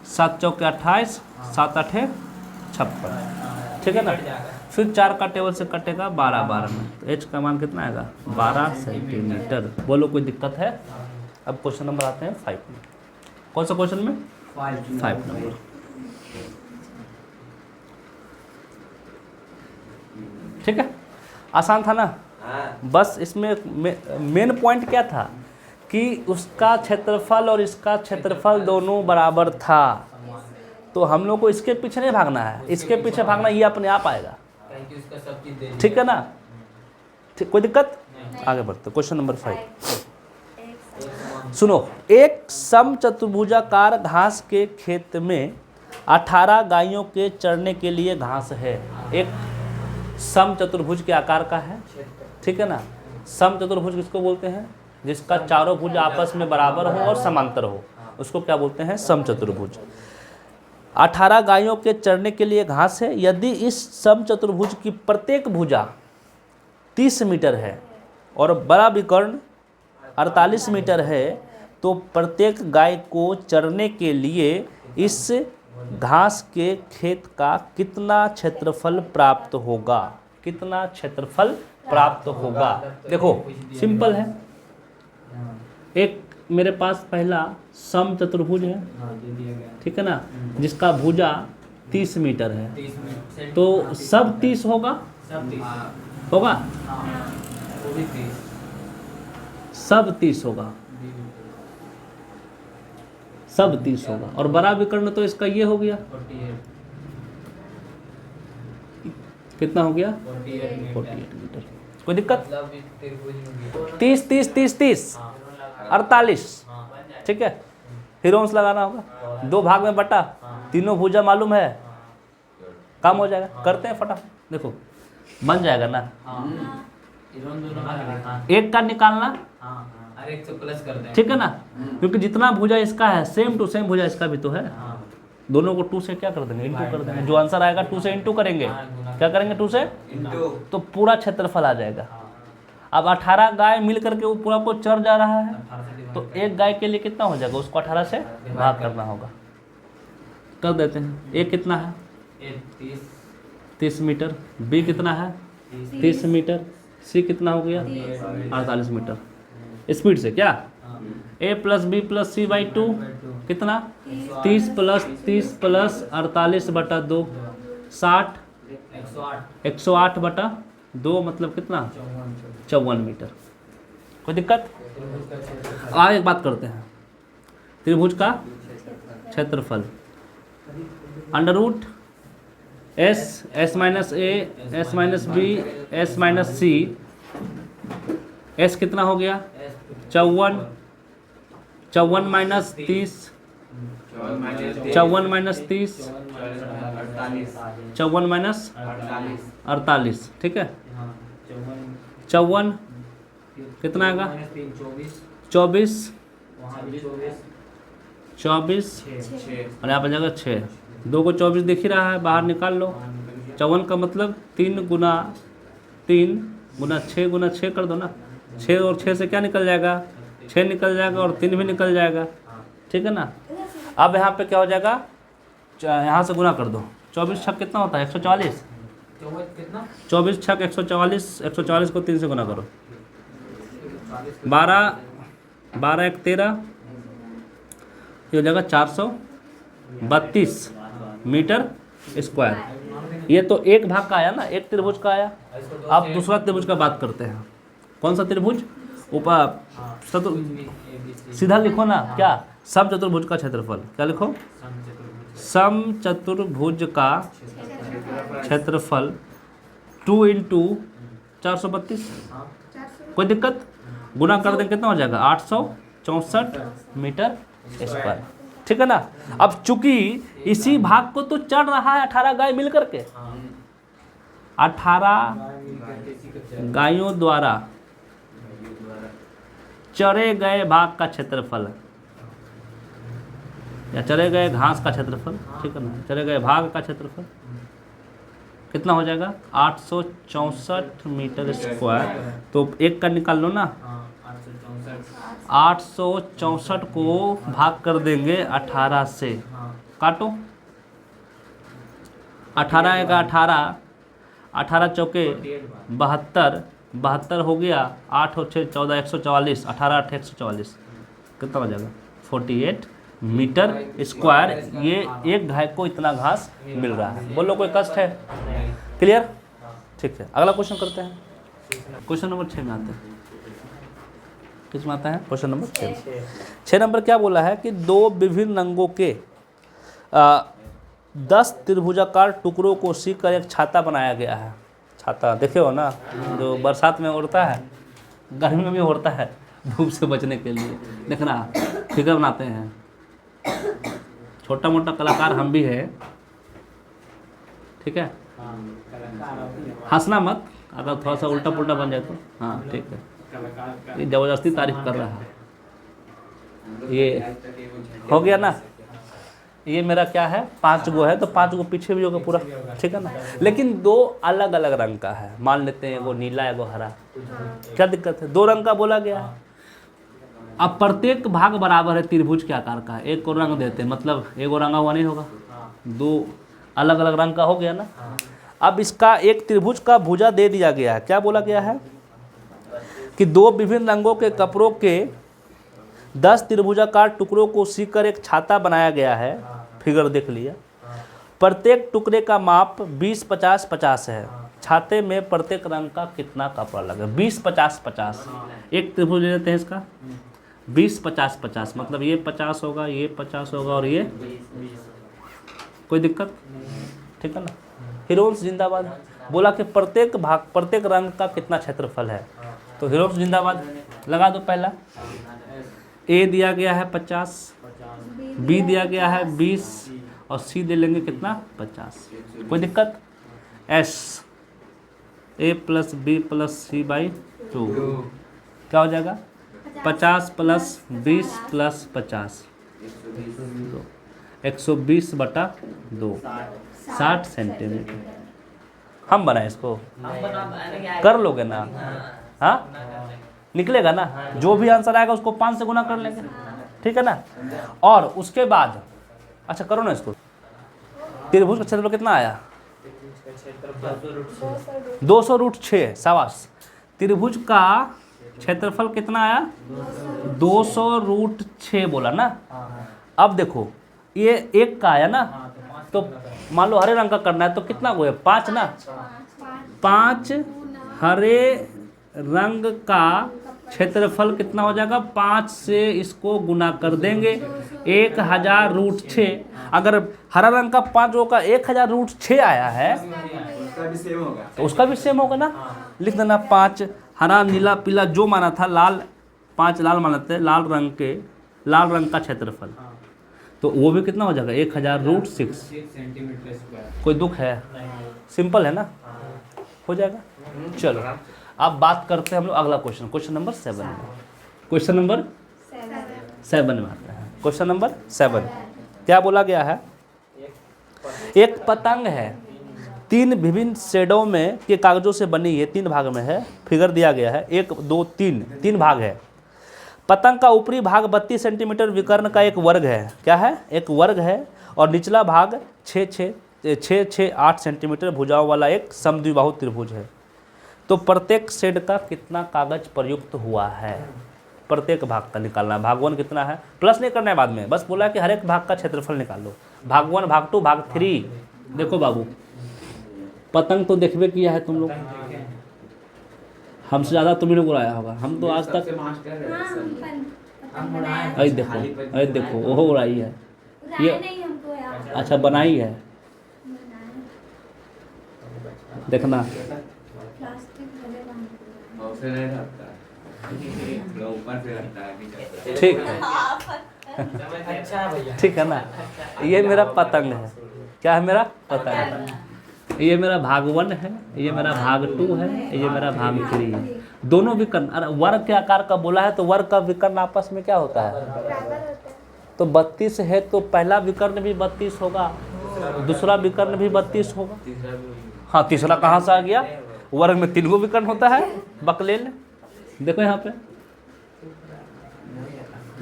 7 चौके 28, 7 8 56, ठीक है ना। फिर 4 का टेबल से कटेगा 12 12 में, तो h का मान कितना आएगा? 12 सेंटीमीटर। बोलो कोई दिक्कत है? अब क्वेश्चन नंबर आते हैं 5 में। कौन सा क्वेश्चन में? 5 नंबर। ठीक है, आसान था ना। बस इसमें मेन पॉइंट क्या था कि उसका क्षेत्रफल और इसका क्षेत्रफल दोनों बराबर था, तो हम लोग को इसके पीछे नहीं भागना है, इसके पीछे भागना, ये अपने आप आएगा। ठीक है ना? ठीक, कोई दिक्कत? आगे बढ़ते, क्वेश्चन नंबर 5 सुनो। एक समचतुर्भुजाकार घास के खेत में 18 गायों के चरने के लिए घास है। एक समचतुर्भुज के आकार का है, ठीक है ना? समचतुर्भुज किसको बोलते हैं? जिसका चारों भुज आपस में बराबर हो और समांतर हो, उसको क्या बोलते हैं? समचतुर्भुज। 18 गायों के चरने के लिए घास है। यदि इस समचतुर्भुज की प्रत्येक भुजा 30 मीटर है और बड़ा विकर्ण 48 मीटर है, तो प्रत्येक गाय को चरने के लिए इस घास के खेत का कितना क्षेत्रफल प्राप्त होगा? कितना क्षेत्रफल प्राप्त होगा? देखो सिंपल है। एक मेरे पास पहला समचतुर्भुज है, ठीक है ना, जिसका भुजा 30 मीटर है, तो सब 30 होगा, होगा सब 30 होगा, सब 30 होगा। और बड़ा विकर्ण तो इसका ये हो गया, कितना हो गया? 48 मीटर। कोई दिक्कत? 30 30 30 30 48, ठीक है। फिर अंश लगाना होगा, 2 भाग में बटा, तीनों भुजा मालूम है, काम हो जाएगा। करते हैं फटाफट, देखो बन जाएगा ना। एक का निकालना, एक से प्लस कर दें, ठीक है ना, क्योंकि जितना भुजा इसका है सेम टू सेम भुजा इसका भी तो है। दोनों को 2 से क्या कर देंगे? इंटू कर देंगे। जो आंसर आएगा 2 से इंटू करेंगे। क्या करेंगे? 2 से, तो पूरा क्षेत्रफल आ जाएगा। अब 18 गाय मिल करके वो पूरा को चर जा रहा है, तो एक गाय के लिए कितना हो जाएगा? उसको 18 से भाग करना होगा। कर देते हैं। एक कितना है? 30 मीटर। बी कितना है? 30 मीटर। सी कितना हो गया? 48 मीटर। स्पीड से क्या? a plus B plus C by 2 कितना? 30 प्लस 30 प्लस 48 बटा 2 60, 108 बटा 2 मतलब कितना? 54 मीटर। कोई दिक्कत? आगे एक बात करते हैं, त्रिभुज का क्षेत्रफल under root S, S minus A, S minus B, S minus C. S कितना हो गया? 54, 54 माइनस 30, 54 माइनस 30, 54 माइनस 48, ठीक है। 54 कितना आएगा? 24, 24 और यहाँ पर जाएगा 6। 2 को 24 दिख ही रहा है, बाहर निकाल लो। 54 का मतलब 3 गुना 3 गुना 6 गुना 6 कर दो ना। 6 और 6 से क्या निकल जाएगा? 6 निकल जाएगा और 3 भी निकल जाएगा, ठीक है ना। अब यहाँ पे क्या हो जाएगा? यहाँ से गुना कर दो। 24 छक कितना होता है? 144। 24 छक 144, 144 को 3 से गुना करो। 12 12 1 13, ये हो जाएगा 432 मीटर स्क्वायर। ये तो एक भाग का आया ना, एक त्रिभुज का आया। अब दूसरा त्रिभुज का बात करते हैं। कौन सा त्रिभुज? सीधा लिखो ना, क्या? समचतुर्भुज का क्षेत्रफल। क्या लिखो? समचतुर्भुज का क्षेत्रफल 2 इंटू 432। कोई दिक्कत? गुना कर दें कितना हो जाएगा? 864 मीटर स्क्वायर, ठीक है ना। अब चूंकि इसी भाग को तो चढ़ रहा है 18 गाय मिल करके, 18 गायों द्वारा चरे गए भाग का क्षेत्रफल या चरे गए घास का क्षेत्रफल, ठीक है ना, चरे गए भाग का क्षेत्रफल कितना हो जाएगा? 864 मीटर स्क्वायर। तो एक का निकाल लो ना, 864 को भाग कर देंगे 18 से, काटो। 18 आएगा 18, 18 चौके 72, 72 हो गया, 8 और 6 14, 144, 18 8 144 कितना हो जाएगा? 48 मीटर स्क्वायर। ये एक गाय को इतना घास मिल रहा है। बोलो कोई कष्ट है? क्लियर? ठीक है, अगला क्वेश्चन करते हैं। क्वेश्चन नंबर 6 में आते हैं। किसमें आता है? Question number 6। 6 नंबर क्या बोला है कि दो विभिन्न रंगों के 10 त्रिभुजाकार टुकड़ों को सीख कर एक छाता बनाया गया है। छाता देखे हो ना, जो बरसात में उड़ता है, गर्मी में भी उड़ता है, धूप से बचने के लिए। देखना फिगर बनाते हैं, छोटा मोटा कलाकार हम भी है, ठीक है। हंसना मत, अगर थोड़ा सा उल्टा पुल्टा बन जाए तो। हाँ ठीक है, ये जबरदस्ती तारीफ कर रहा है। ये हो गया ना, ये मेरा क्या है 5 गो है, तो 5 गो पीछे भी होगा पूरा, ठीक है ना। लेकिन 2 अलग अलग रंग का है, मान लेते हैं वो नीला है वो हरा, क्या दिक्कत है? 2 रंग का बोला गया है। अब प्रत्येक भाग बराबर है त्रिभुज के आकार का है, एक को रंग देते हैं, मतलब एक को रंगा हुआ नहीं होगा, 2 अलग अलग रंग का हो गया ना। अब इसका एक त्रिभुज का भुजा दे दिया गया है। क्या बोला गया है कि 2 विभिन्न रंगों के कपड़ों के 10 त्रिभुजाकार टुकड़ों को सीकर एक छाता बनाया गया है। फिगर देख लिया। प्रत्येक टुकड़े का माप 20, 50, 50 है। छाते में प्रत्येक रंग का कितना कपड़ा लगे? 20, 50, 50। एक त्रिभुज ले लेते हैं इसका, 20, 50, 50, मतलब ये 50 होगा, ये 50 होगा और ये, कोई दिक्कत? ठीक है ना। हीरोन्स जिंदाबाद। बोला कि प्रत्येक भाग प्रत्येक रंग का कितना क्षेत्रफल है, तो हीरोन्स जिंदाबाद लगा दो। पहला ए दिया गया है 50, बी दिया गया है 20 और सी दे लेंगे कितना 50। कोई दिक्कत? S A plus B plus C by 2 क्या हो जाएगा? 50 प्लस 20 प्लस 50 120/2 60 सेंटीमीटर। हम बनाए इसको, कर लोगे ना? हाँ निकलेगा ना, जो भी आंसर आएगा उसको 5 से गुना कर लेंगे, ठीक है ना। और उसके बाद अच्छा करो ना इसको, त्रिभुज का क्षेत्रफल कितना आया? 200√6। शाबाश। त्रिभुज का क्षेत्रफल कितना आया? 200√6 बोला ना। अब देखो ये एक का आया ना, तो मान लो हरे रंग का करना है तो कितना वो है 5 ना। 5 हरे रंग का क्षेत्रफल कितना हो जाएगा? 5 से इसको गुना कर देंगे 1000√6। अगर हरा रंग का 5 का 1000√6 आया है तो उसका भी सेम होगा ना। लिख देना 5 हरा नीला पीला जो माना था, लाल 5 लाल मानते हैं, लाल रंग का क्षेत्रफल, तो वो भी कितना हो जाएगा 1000√6 सेंटीमीटर। कोई दुख है? सिंपल है ना, हो जाएगा। चलो अब बात करते हैं हम लोग अगला क्वेश्चन नंबर 7 में। क्वेश्चन नंबर 7 में आते हैं। क्वेश्चन नंबर 7 क्या बोला गया है? एक पतंग है, 3 विभिन्न शेडों में के कागजों से बनी है, 3 भाग में है। फिगर दिया गया है 1, 2, 3 भाग है। पतंग का ऊपरी भाग 32 सेंटीमीटर विकर्ण का एक वर्ग है। क्या है? एक वर्ग है। और निचला भाग 6-6-8 सेंटीमीटर भुजाओं वाला एक समद्विबाहु त्रिभुज है। तो प्रत्येक शेड का कितना कागज प्रयुक्त हुआ है? प्रत्येक भाग का निकालना है। भाग 1 कितना है, प्लस नहीं करना है बाद में, बस बोला कि हर एक भाग का क्षेत्रफल निकाल लो। भाग 1, भाग 2, भाग 3। देखो बाबू, पतंग तो देखबे किया है तुम लोग, हमसे ज़्यादा तुम्हें लोग उड़ाया होगा। हम तो आज तक अरे देखो ओहो उड़ाई है ये। अच्छा बनाई है, देखना ठीक है। ठीक है ना। ये मेरा पतंग है। क्या है? मेरा पतंग। ये मेरा भाग 1 है, ये मेरा भाग 2 है, ये मेरा भाग 3 है। दोनों विकर्ण वर्ग के आकार का बोला है, तो वर्ग का विकर्ण आपस में क्या होता है? तो 32 है तो पहला विकर्ण भी 32 होगा, दूसरा विकर्ण भी 32 होगा। हाँ तीसरा कहाँ से आ गया? वर्ग में 3 गो विकर्ण होता है, बकलेल। देखो यहाँ पे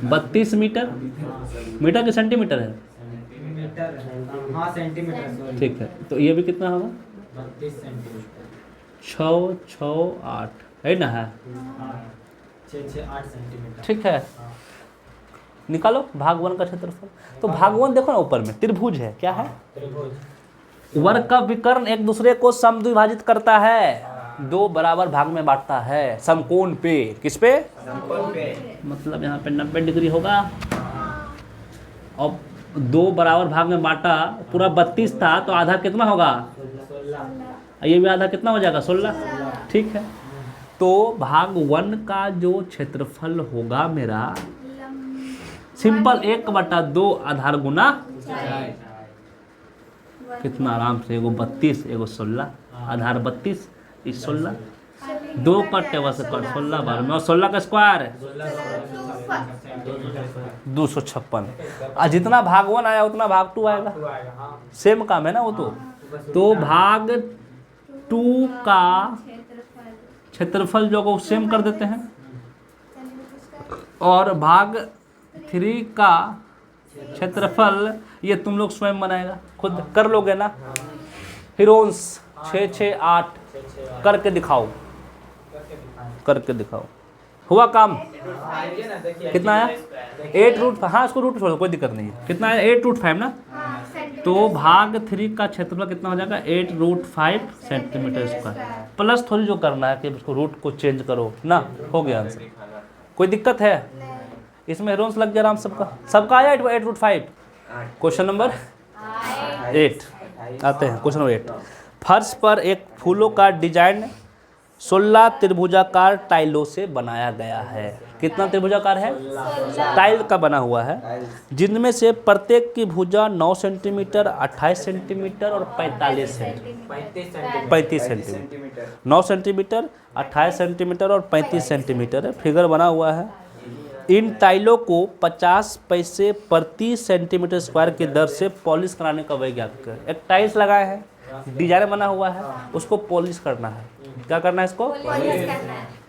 32 मीटर, मीटर के सेंटीमीटर है, हाँ सेंटीमीटर। ठीक है। तो ये भी कितना होगा? 32 सेंटीमीटर। 6, 6, 8 है ना, है 6-6-8 सेंटीमीटर, ठीक है। निकालो भाग 1 का क्षेत्रफल। तो भाग 1 देखो ना, ऊपर में त्रिभुज है। क्या है? वर्ग का विकर्ण एक दूसरे को समद्विभाजित करता है। दो बराबर भाग में बांटता है समकोण पे। किस पे? समकोण पे। मतलब यहाँ पे 90 डिग्री होगा और दो बराबर भाग में बांटा, पूरा 32 था तो आधा कितना होगा? 16। ये भी आधा कितना हो जाएगा? 16। ठीक है, तो भाग 1 का जो क्षेत्रफल होगा मेरा, सिंपल 1/2 आधार गुना कितना आराम से, एगो 32 एगो 16, आधार 32 इस 16, 2 कट है वैसे कट 16 बार में, और 16 का स्क्वायर 256। और जितना भाग 1 आया उतना भाग 2 आएगा, सेम काम है ना वो तो भाग 2 का क्षेत्रफल जो को सेम कर देते हैं, और भाग 3 का क्षेत्रफल ये तुम लोग स्वयं बनाएगा, खुद कर लोगे ना। हिरोन्स 6 6 8 करके दिखाओ, करके दिखाओ। हुआ काम? कितना आया? 8√5। हाँ, इसको रूट छोड़ो, कोई दिक्कत नहीं है। कितना आया? 8√5 ना। तो भाग 3 का क्षेत्रफल कितना हो जाएगा? 8√5 सेंटीमीटर स्क्वायर। प्लस थोड़ी जो करना है कि उसको रूट को चेंज करो ना, हो गया आंसर। कोई दिक्कत है इसमें? हिरोन्स लग गया आराम सबका, सबका आया 8√5। क्वेश्चन नंबर 8 आते हैं। क्वेश्चन नंबर 8, फर्श पर एक फूलों का डिजाइन 16 त्रिभुजाकार टाइलों से बनाया गया है। कितना त्रिभुजाकार है? टाइल का बना हुआ है, जिनमें से प्रत्येक की भुजा 9 सेंटीमीटर, 28 सेंटीमीटर और 35 सेंटीमीटर। 9 सेंटीमीटर, 28 सेंटीमीटर और 35 सेंटीमीटर है, फिगर बना हुआ है। इन टाइलों को 50 पैसे प्रति सेंटीमीटर स्क्वायर की दर से पॉलिश कराने का वैज्ञानिक है। एक टाइल्स लगाए हैं, डिजाइन बना हुआ है, उसको पॉलिश करना है। क्या करना है इसको?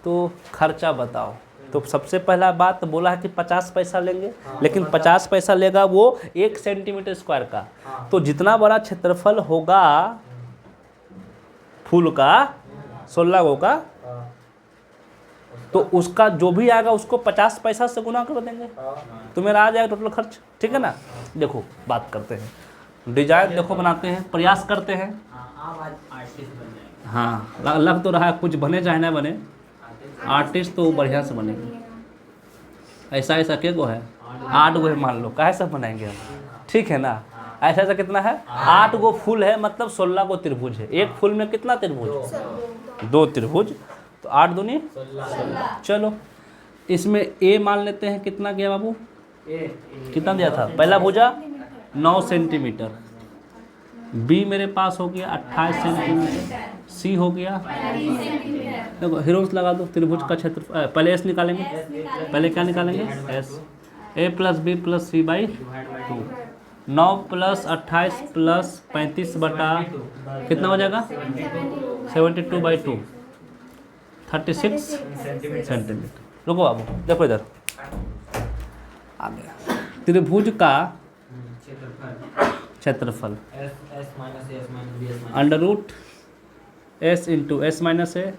तो खर्चा बताओ। तो सबसे पहला बात बोला है कि 50 पैसा लेंगे, लेकिन 50 पैसा लेगा वो 1 सेंटीमीटर स्क्वायर का। तो जितना बड़ा क्षेत्रफल होगा फूल का 16 गो का, तो उसका जो भी आएगा उसको 50 पैसा से गुना कर देंगे, तो मेरा आ जाएगा टोटल खर्च। ठीक है ना। देखो बात करते हैं, डिजाइन देखो बनाते हैं, प्रयास करते हैं। हाँ, लग तो रहा है कुछ बने चाहे ना बने, आर्टिस्ट तो बढ़िया से बनेंगे। ऐसा ऐसा के गो है? 8 गो है मान लो, कैसे बनाएंगे हम? ठीक है ना। ऐसा ऐसा कितना है? 8 गो फूल है, मतलब 16 गो त्रिभुज है। एक फूल में कितना त्रिभुज? 2 त्रिभुज, तो 8 दूनी 16। चलो इसमें ए मान लेते हैं, कितना गया बाबू? कितना दिया था? पहला भुजा 9 सेंटीमीटर, बी मेरे पास हो गया 28 सेंटीमीटर, सी हो गया, देखो हिरोन्स लगा दो। त्रिभुज का क्षेत्र पहले एस निकालेंगे, पहले क्या निकालेंगे? S. A plus B plus C by 2, 9 plus 28 plus 35 बटा कितना हो जाएगा? 72/2, 36 सेंटीमीटर। रुको बाबू, देखो इधर आ गया। त्रिभुज का क्षेत्रफल under root S into S minus A,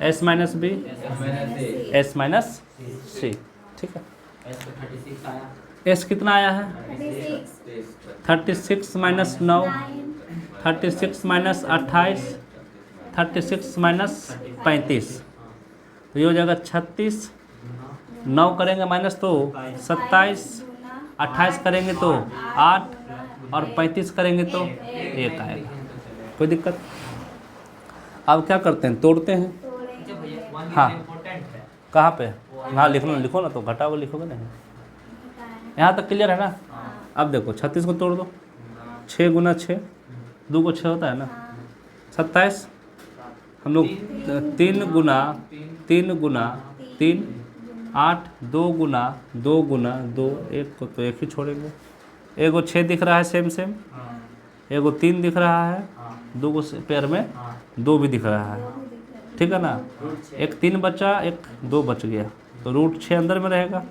S minus B, S minus C. ठीक है। एस कितना आया है? 36 माइनस 9, 36 माइनस 28, 36 माइनस 35, तो ये हो जाएगा 36। 9 करेंगे माइनस तो 27, 28 करेंगे तो 8 और 35 करेंगे तो 1 आएगा। कोई दिक्कत? अब क्या करते हैं? तोड़ते हैं। हाँ, कहाँ पे? हाँ लिखो ना, तो घटा वो लिखोगे नहीं। यहाँ तक क्लियर है ना। अब देखो 36 को तोड़ दो, 6 गुना 6, 2 को 6 होता है ना, 27। हम लोग 3 गुना 3, 8, 2 गुना 2, 1 को तो 1 ही छोड़ेंगे। एगो 6 दिख रहा है सेम, एगो 3 दिख रहा है, 2 को पेयर में 2 भी दिख रहा है। ठीक है ना। एक 3 बचा, एक 2 बच गया, तो रूट 6 अंदर में रहेगा।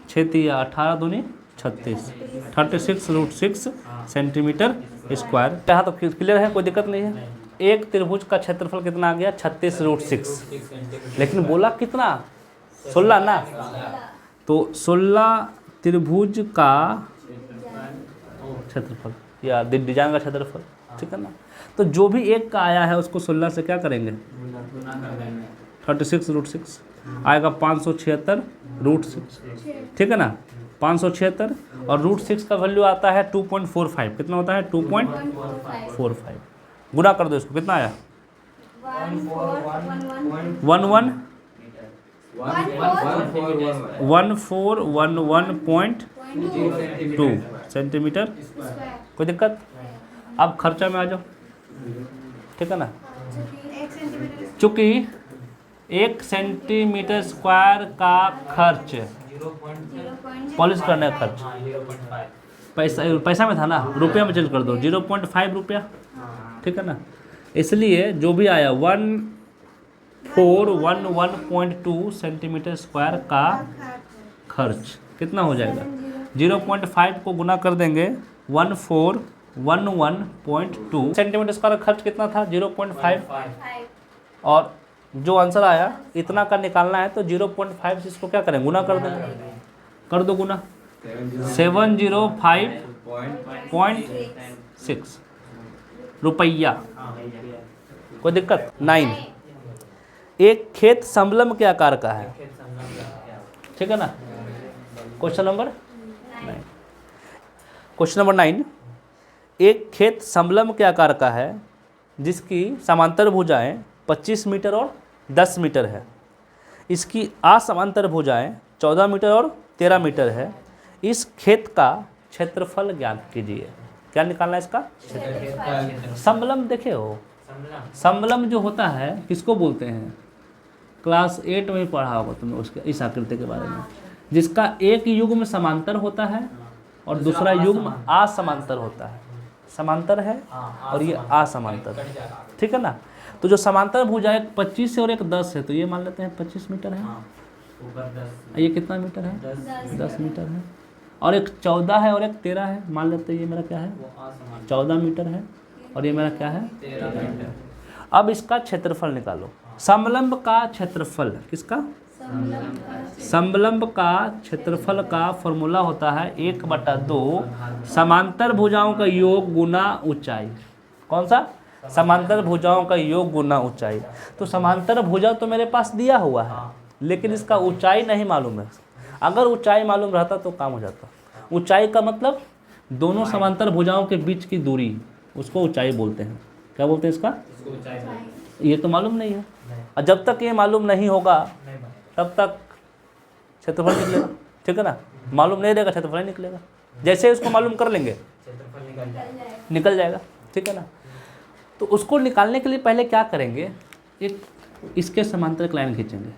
6 तिया 18 दूनी 36, 36√6 सेंटीमीटर स्क्वायर। यहाँ तो क्लियर है, कोई दिक्कत नहीं है। एक त्रिभुज का क्षेत्रफल कितना आ गया? 36√6, लेकिन बोला कितना? 16 ना। तो 16 त्रिभुज का क्षेत्रफल या डिजाइन का क्षेत्रफल ठीक है ना। तो जो भी एक का आया है उसको 16 से क्या करेंगे, 36√6 आएगा, 576√6, ठीक है ना। 576 और √6 का वैल्यू आता है 2.45, कितना होता है 2.45, गुना कर दो इसको, कितना आया 1411.2 सेंटीमीटर। कोई दिक्कत। अब खर्चा में आ जाओ, ठीक है ना। चूंकि 1 सेंटीमीटर स्क्वायर का खर्च, पॉलिश करने का खर्च, पैसा में था ना, रुपया में चेंज कर दो, 0.5 रुपया, ठीक है ना। इसलिए जो भी आया 1411.2 सेंटीमीटर स्क्वायर का खर्च कितना हो जाएगा, 0.5 को गुना कर देंगे 1411.2 सेंटीमीटर स्क्वायर का खर्च कितना था 0.5, और जो आंसर आया इतना का निकालना है तो 0.5 से इसको क्या करें, गुना कर देंगे, कर दो गुना, 705.6 रुपया। कोई दिक्कत। 9, एक खेत समलंब के आकार का है, ठीक है ना। क्वेश्चन नंबर 9, एक खेत समलंब के आकार का है जिसकी समांतर भुजाएं 25 मीटर और 10 मीटर है, इसकी असमांतर भुजाएं 14 मीटर और 13 मीटर है। इस खेत का क्षेत्रफल ज्ञात कीजिए। क्या निकालना है इसका, समलंब। देखे हो समलंब जो होता है किसको बोलते हैं, क्लास 8 में पढ़ा होगा तुमने उसके, इस आकृति के बारे में, जिसका एक युग्म समांतर होता है और दूसरा युग्म असमांतर होता है। समांतर है और ये असमांतर, ठीक है ना। तो जो समांतर भुजा एक 25 है और एक 10 है, तो ये मान लेते हैं 25 मीटर है, ये कितना मीटर है 10 मीटर है, और एक 14 है और एक 13 है, मान लेते हैं ये मेरा क्या है 14 मीटर है, और ये मेरा क्या है 13 मीटर। अब इसका क्षेत्रफल निकालो। समलंब का क्षेत्रफल, किसका, समलंब का क्षेत्रफल का फॉर्मूला होता है 1/2 समांतर भुजाओं का योग गुना ऊंचाई। कौन सा, समांतर भुजाओं का योग गुना ऊंचाई। तो समांतर भुजा तो मेरे पास दिया हुआ है, लेकिन इसका ऊंचाई नहीं मालूम है। अगर ऊंचाई मालूम रहता तो काम हो जाता। ऊंचाई का मतलब दोनों समांतर भुजाओं के बीच की दूरी, उसको ऊंचाई बोलते हैं। क्या बोलते हैं इसका, ये तो मालूम नहीं है, और जब तक ये मालूम नहीं होगा तब तक क्षेत्रफल निकलेगा, ठीक है ना। मालूम नहीं रहेगा क्षेत्रफल निकलेगा, जैसे उसको मालूम कर लेंगे निकल जाएगा, ठीक है ना। तो उसको निकालने के लिए पहले क्या करेंगे, एक इसके समांतर एक लाइन खींचेंगे,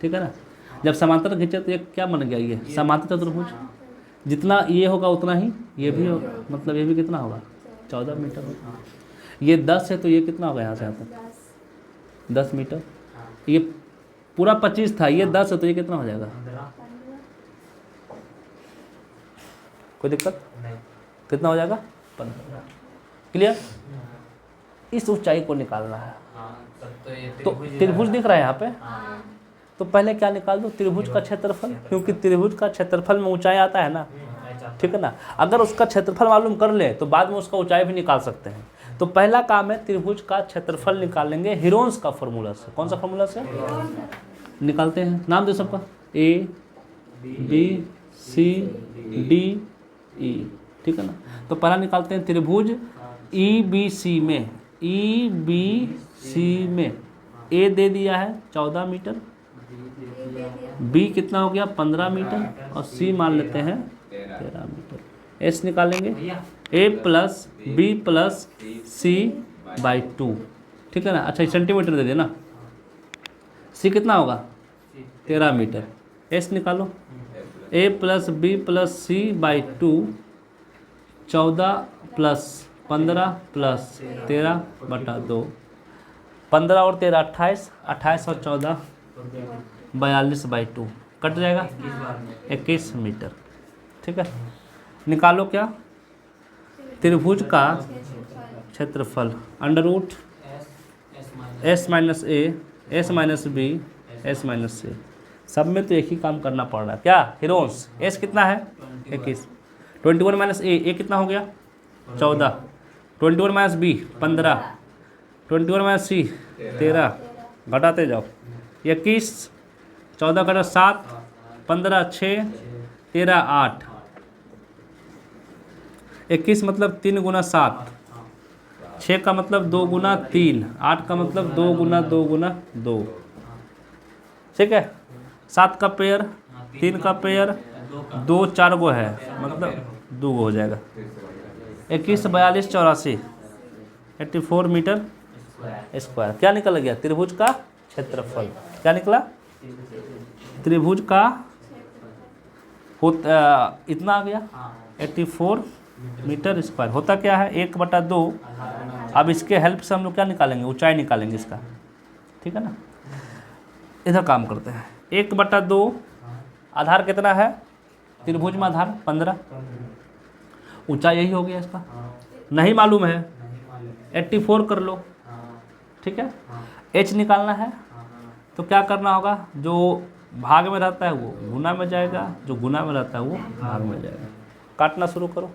ठीक है ना। जब समांतर खींचे तो ये क्या बन गया, ये समांतर चतुर्भुज। जितना ये होगा उतना ही ये भी होगा, मतलब ये भी कितना होगा 14 मीटर होगा। ये 10 है तो ये कितना होगा यहाँ से यहाँ तक 10 मीटर। ये पूरा 25 था, ये 10 है तो ये कितना हो जाएगा, कोई दिक्कत, कितना हो जाएगा 15। क्लियर। इस ऊंचाई को निकालना है। तो त्रिभुज दिख रहा है यहाँ पे, तो पहले क्या निकाल दो, त्रिभुज का क्षेत्रफल, क्योंकि त्रिभुज का क्षेत्रफल में ऊंचाई आता है ना, ठीक है ना। अगर उसका क्षेत्रफल मालूम कर ले तो बाद में उसका ऊंचाई भी निकाल सकते हैं। तो पहला काम है त्रिभुज का क्षेत्रफल निकालेंगे हीरोन्स का फॉर्मूला से। कौन सा फॉर्मूला से निकालते हैं, नाम दो सबका, A B C D E, ठीक है ना। तो पहला निकालते हैं त्रिभुज EBC में, EBC में A दे दिया है 14 मीटर, B कितना हो गया 15 मीटर, और C मान लेते हैं 13 मीटर। S निकालेंगे A + B + C/2, ठीक है ना। अच्छा सेंटीमीटर दे देना, C कितना होगा 13 मीटर। S निकालो, A + B + C/2 14 + 15 + 13/2, 15 और 13 28, 28 और 14 42/2, कट जाएगा 21 मीटर, ठीक है। निकालो क्या, त्रिभुज का क्षेत्रफल √ S - A S - B S - C। सब में तो एक ही काम करना पड़ रहा है, क्या हीरोन्स। S कितना है 21, 21 - A कितना हो गया 14, 21 माइनस बी 15, 21 माइनस सी 13, घटाते जाओ 21, 14 घटा 7, 15 6, 13 8, 21 मतलब 3 गुना 7, 6 का मतलब 2 गुना 3, 8 का मतलब 2 गुना 2 गुना 2, ठीक है। 7 का पेयर, 3 का पेयर, 2 4 गो है मतलब 2 गो हो जाएगा। 21 42 84, 84 मीटर स्क्वायर। क्या निकल गया? त्रिभुज का क्षेत्रफल। क्या निकला? त्रिभुज का इतना आ गया 84 मीटर स्क्वायर। होता क्या है? 1/2। अब इसके हेल्प से हम लोग क्या निकालेंगे? ऊंचाई निकालेंगे इसका, ठीक है ना। इधर काम करते हैं। 1/2 आधार कितना है? त्रिभुज में आधार 15, ऊंचाई यही हो गया इसका। नहीं मालूम है 84 कर लो, ठीक है। h निकालना है तो क्या करना होगा? जो भाग में रहता है वो गुना में जाएगा, जो गुना में रहता है वो भाग में जाएगा। काटना शुरू करो।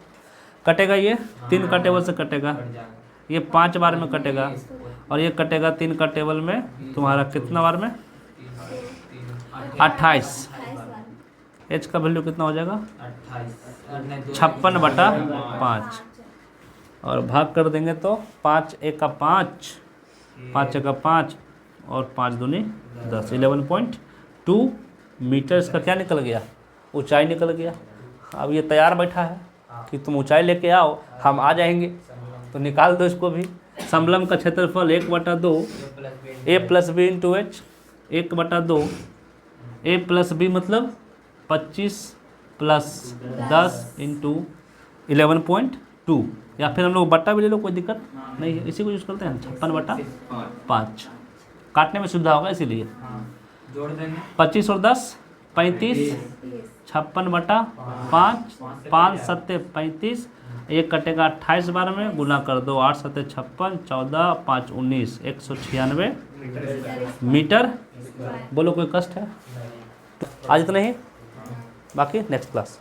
कटेगा ये 3 का टेबल से कटेगा, ये 5 बार में कटेगा, और ये कटेगा 3 का टेबल में तुम्हारा कितना बार में? 28। h का वैल्यू कितना हो जाएगा? 56/5, और भाग कर देंगे तो 5 1 का 5, 5 1 का 5, और 5 दूनी 10, 11.2 मीटर इसका क्या निकल गया? ऊंचाई निकल गया। अब ये तैयार बैठा है कि तुम ऊंचाई लेके आओ, हम आ जाएंगे, तो निकाल दो इसको भी। समलम का क्षेत्रफल 1/2 a plus B into H, 1/2 a plus B मतलब 25 प्लस 10 इंटू 11.2, या फिर हम लोग बट्टा भी ले लो, कोई दिक्कत नहीं है, इसी को यूज़ करते हैं। 56/5 काटने में सुविधा होगा इसीलिए। जोड़ देंगे 25 और 10 35, 56/5, 5 7 35, एक कटेगा 28 बार में, गुना कर दो 8 7 56, 14 5 19, 196 मीटर। बोलो कोई कष्ट है? आज इतना ही, बाकी नेक्स्ट क्लास।